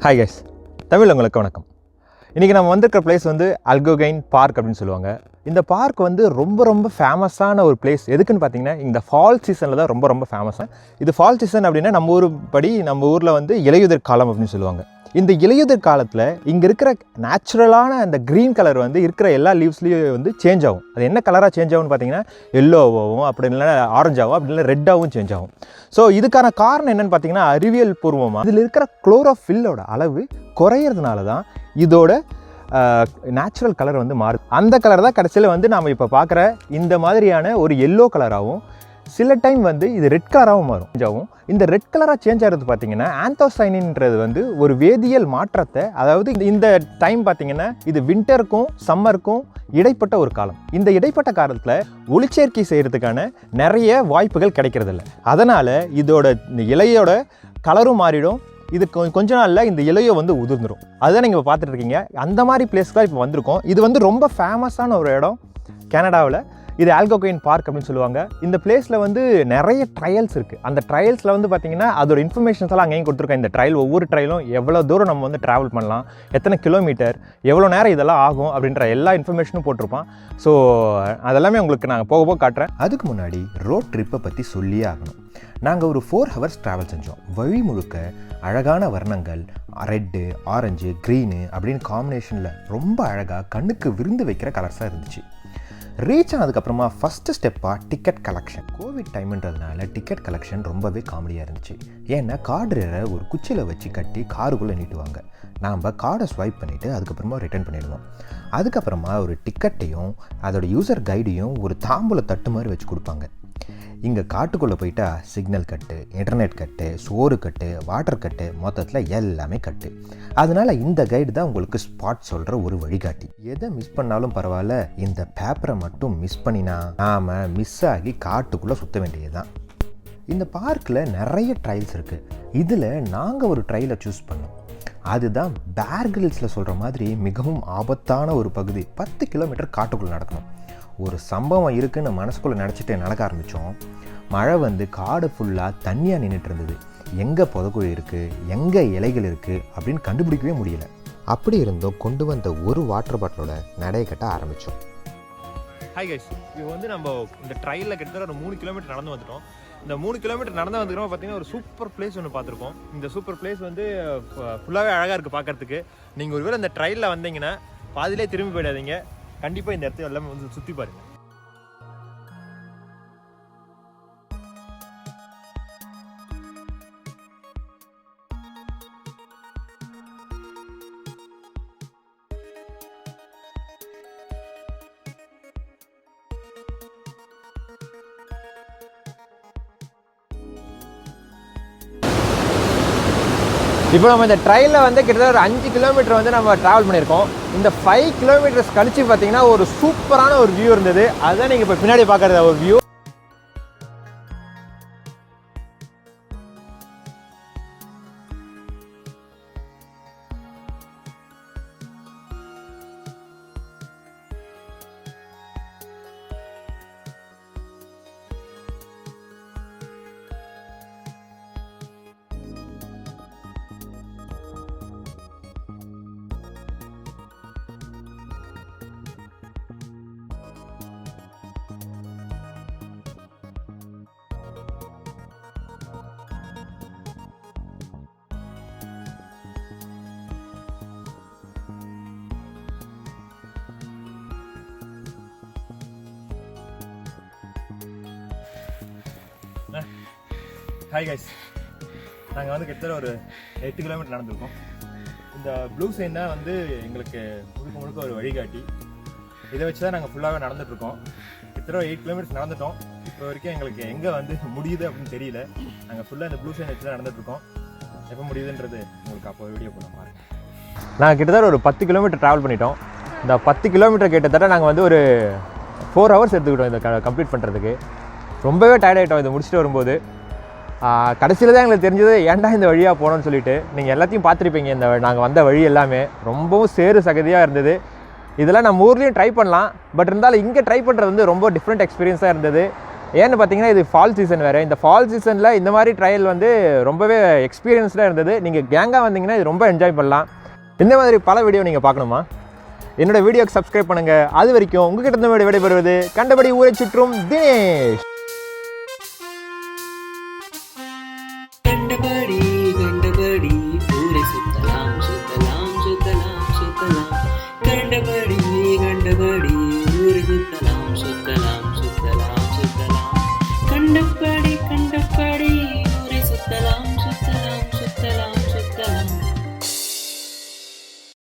Hi guys, Tamil உங்களுக்கு வணக்கம். இன்றைக்கி நம்ம வந்திருக்கிற பிளேஸ் வந்து அல்கோகைன் பார்க் அப்படின்னு சொல்லுவாங்க. இந்த பார்க் வந்து ரொம்ப ஃபேமஸான ஒரு பிளேஸ். எதுக்குன்னு பார்த்தீங்கன்னா, இந்த ஃபால் சீசனில் தான் ரொம்ப ஃபேமஸாக. இது ஃபால் சீசன் அப்படின்னா நம்ம ஊரில் வந்து இலையுதிர் காலம் அப்படின்னு சொல்லுவாங்க. இந்த இலையுதிர் காலத்தில் இங்கே இருக்கிற நேச்சுரலான அந்த க்ரீன் கலர் வந்து இருக்கிற எல்லா லீவ்ஸ்லேயும் வந்து சேஞ்ச் ஆகும். அது என்ன கலராக சேஞ்ச் ஆகும்னு பார்த்தீங்கன்னா, எல்லோவாகவும் அப்படி இல்லைன்னா ஆரஞ்சாகவும் அப்படி இல்லை ரெட்டாகவும் சேஞ்ச் ஆகும். ஸோ இதுக்கான காரணம் என்னென்னு பார்த்தீங்கன்னா, அறிவியல் பூர்வமாக இதில் இருக்கிற குளோரோஃபில்லோட அளவு குறையிறதுனால தான் இதோட நேச்சுரல் கலர் வந்து மாறுது. அந்த கலர் தான் கடைசியில் வந்து நாம் இப்போ பார்க்குற இந்த மாதிரியான ஒரு எல்லோ கலராகவும், சில டைம் வந்து இது ரெட் கலராகவும் மாறும். இந்த ரெட் கலராக சேஞ்ச் ஆகிறது பார்த்தீங்கன்னா, ஆந்தோசைனின்றது வந்து ஒரு வேதியியல் மாற்றத்தை, அதாவது இந்த டைம் பார்த்தீங்கன்னா இது வின்டருக்கும் சம்மருக்கும் இடைப்பட்ட ஒரு காலம். இந்த இடைப்பட்ட காலத்தில் ஒளிச்சேர்க்கை செய்கிறதுக்கான நிறைய வாய்ப்புகள் கிடைக்கிறதில்ல. அதனால் இதோட இந்த இலையோட கலரும் மாறிடும். இது கொஞ்ச நாளில் இந்த இலையோ வந்து உதிர்ந்துடும். அதுதான் நீங்கள் இப்போ பார்த்துட்டு இருக்கீங்க. அந்த மாதிரி பிளேஸ்க்கு தான் இப்போ வந்திருக்கோம். இது வந்து ரொம்ப ஃபேமஸான ஒரு இடம் கனடாவில். இது அல்கோகைன் பார்க் அப்படின்னு சொல்லுவாங்க. இந்த பிளேஸில் வந்து நிறைய ட்ரையல்ஸ் இருக்குது. அந்த ட்ரையல்ஸில் வந்து பார்த்திங்கன்னா அதோட இன்ஃபர்மேஷன்ஸ் எல்லாம் அங்கேயும் கொடுத்துருக்கேன். இந்த ட்ரையல் ஒவ்வொரு ட்ரையலும் எவ்வளோ தூரம் நம்ம வந்து ட்ராவல் பண்ணலாம், எத்தனை கிலோமீட்டர், எவ்வளோ நேரம் இதெல்லாம் ஆகும் அப்படின்ற எல்லா இன்ஃபர்மேஷனும் போட்டிருப்பான். ஸோ அதெல்லாமே உங்களுக்கு நாங்கள் போக காட்டுறேன். அதுக்கு முன்னாடி ரோட் ட்ரிப்பை பற்றி சொல்லியே ஆகணும். நாங்கள் ஒரு 4 ஹவர்ஸ் ட்ராவல் செஞ்சோம். வழி முழுக்க அழகான வர்ணங்கள், ரெட்டு, ஆரஞ்சு, க்ரீனு அப்படின்னு காம்பினேஷனில் ரொம்ப அழகாக கண்ணுக்கு விருந்து வைக்கிற கலர்ஸாக இருந்துச்சு. ரீச் ஆனதுக்கப்புறமா ஃபஸ்ட்டு ஸ்டெப்பாக டிக்கெட் கலெக்ஷன். கோவிட் டைம்ன்றதுனால டிக்கெட் கலெக்ஷன் ரொம்பவே காமெடியாக இருந்துச்சு. ஏன்னா கார்டு ஒரு குச்சியில் வச்சு கட்டி காருக்குள்ளே நீட்டுவாங்க. நாம் கார்டை ஸ்வைப் பண்ணிவிட்டு அதுக்கப்புறமா ரிட்டர்ன் பண்ணிடுவோம். அதுக்கப்புறமா ஒரு டிக்கெட்டையும் அதோட யூசர் கைடையும் ஒரு தாம்பூல தட்டு மாதிரி வச்சு கொடுப்பாங்க. இங்கே காட்டுக்குள்ளே போயிட்டா சிக்னல் கட்டு, இன்டர்நெட் கட்டு, சோறு கட்டு, வாட்டர் கட்டு, மொத்தத்தில் எல்லாமே கட்டு. அதனால் இந்த கைடு தான் உங்களுக்கு ஸ்பாட் சொல்கிற ஒரு வழிகாட்டி. எதை மிஸ் பண்ணாலும் பரவாயில்ல, இந்த பேப்பரை மட்டும் மிஸ் பண்ணினா நாம் மிஸ் ஆகி காட்டுக்குள்ளே சுற்ற வேண்டியது தான். இந்த பார்க்கில் நிறைய ட்ரையல்ஸ் இருக்குது. இதில் நாங்கள் ஒரு ட்ரையலை சூஸ் பண்ணோம். அதுதான் பேர் கிரில்ஸில் சொல்கிற மாதிரி மிகவும் ஆபத்தான ஒரு பகுதி. 10 கிலோமீட்டர் காட்டுக்குள்ளே நடக்கணும். ஒரு சம்பவம் இருக்குன்னு மனசுக்குள்ளே நினச்சிட்டு நடக்க ஆரம்பித்தோம். மழை வந்து காடு ஃபுல்லாக தண்ணியாக நின்றுட்டு இருந்தது. எங்கே புதக்குழி இருக்குது, எங்கே இலைகள் இருக்குது அப்படின்னு கண்டுபிடிக்கவே முடியல. அப்படி இருந்தோம் கொண்டு வந்த ஒரு வாட்டர் பாட்டிலோட நடைய கட்ட ஆரம்பித்தோம். ஹாய் கைஸ், இப்போ வந்து நம்ம இந்த ட்ரையலில் கிட்டத்தட்ட ஒரு 3 கிலோமீட்டர் நடந்து வந்துட்டோம். இந்த 3 கிலோமீட்டர் நடந்து வந்துக்கிறோம். பார்த்தீங்கன்னா ஒரு சூப்பர் பிளேஸ் ஒன்று பார்த்துருக்கோம். இந்த சூப்பர் பிளேஸ் வந்து ஃபுல்லாகவே அழகாக இருக்குது பார்க்குறதுக்கு. நீங்கள் ஒருவேளை இந்த ட்ரையலில் வந்தீங்கன்னா பாதிலே திரும்பி போயிடாதீங்க. கண்டிப்பாக இந்த இடத்துல எல்லாமே வந்து சுற்றி பாருங்க. இப்போ நம்ம இந்த ட்ரெயினில் வந்து கிட்டத்தட்ட ஒரு 5 கிலோமீட்டர் வந்து நம்ம ட்ராவல் பண்ணியிருக்கோம். இந்த 5 கிலோமீட்டர்ஸ் கழிச்சு பார்த்தீங்கன்னா ஒரு சூப்பரான ஒரு வியூ இருந்தது. அதுதான் நீங்கள் இப்போ பின்னாடி பார்க்குற ஒரு வியூ. ஹாய் கைஸ், நாங்கள் வந்து கிட்டத்தட்ட ஒரு 8 கிலோமீட்டர் நடந்திருக்கோம். இந்த ப்ளூ சைன் தான் வந்து எங்களுக்கு முழுக்க ஒரு வழிகாட்டி. இதை வச்சு தான் நாங்கள் ஃபுல்லாகவே நடந்துகிட்ருக்கோம். கிட்டத்தட்ட 8 கிலோமீட்டர்ஸ் நடந்துட்டோம். இப்போ வரைக்கும் எங்களுக்கு எங்கே வந்து முடியுது அப்படின்னு தெரியல. நாங்கள் ஃபுல்லாக இந்த ப்ளூ சைன் வச்சு தான் நடந்துகிட்ருக்கோம். எப்போ முடியுதுன்றது உங்களுக்கு அப்போ வீடியோ போட பாருங்க. நாங்கள் கிட்டத்தட்ட ஒரு 10 கிலோமீட்டர் ட்ராவல் பண்ணிட்டோம். இந்த 10 கிலோமீட்டர் கிட்டத்தட்ட நாங்கள் வந்து ஒரு 4 ஹவர்ஸ் எடுத்துக்கிட்டோம் இதை கம்ப்ளீட் பண்ணுறதுக்கு. ரொம்பவே டயர்ட் ஆகிட்டோம் இதை முடிச்சுட்டு வரும்போது. கடைசியில் தான் எங்களுக்கு தெரிஞ்சது ஏன்டா இந்த வழியாக போனோன்னு சொல்லிட்டு. நீங்கள் எல்லாத்தையும் பார்த்துருப்பீங்க. நாங்கள் வந்த வழி எல்லாமே ரொம்பவும் சேறு சகதியாக இருந்தது. இதெல்லாம் நம்ம ஊர்லேயும் ட்ரை பண்ணலாம். பட் இருந்தாலும் இங்கே ட்ரை பண்ணுறது வந்து ரொம்ப டிஃப்ரெண்ட் எக்ஸ்பீரியன்ஸாக இருந்தது. ஏன்னு பார்த்தீங்கன்னா இது ஃபால் சீசன் வேறு. இந்த ஃபால் சீசனில் இந்த மாதிரி ட்ரையல் வந்து ரொம்பவே எக்ஸ்பீரியன்ஸ்டாக இருந்தது. நீங்கள் கேங்காக வந்தீங்கன்னா இது ரொம்ப என்ஜாய் பண்ணலாம். இந்த மாதிரி பல வீடியோ நீங்கள் பார்க்கணுமா? என்னோட வீடியோக்கு சப்ஸ்கிரைப் பண்ணுங்கள். அது வரைக்கும் உங்ககிட்ட இருந்து விடைபெறுவது கண்டபடி ஊரை சுற்றும் தினேஷ். கண்டபடி கண்டபடி ஊரை சுத்தலாம் சுத்தலாம் சுத்தலாம் சுத்தலாம். கண்டபடி கண்டபடி ஊரை சுத்தலாம் சுத்தலாம்.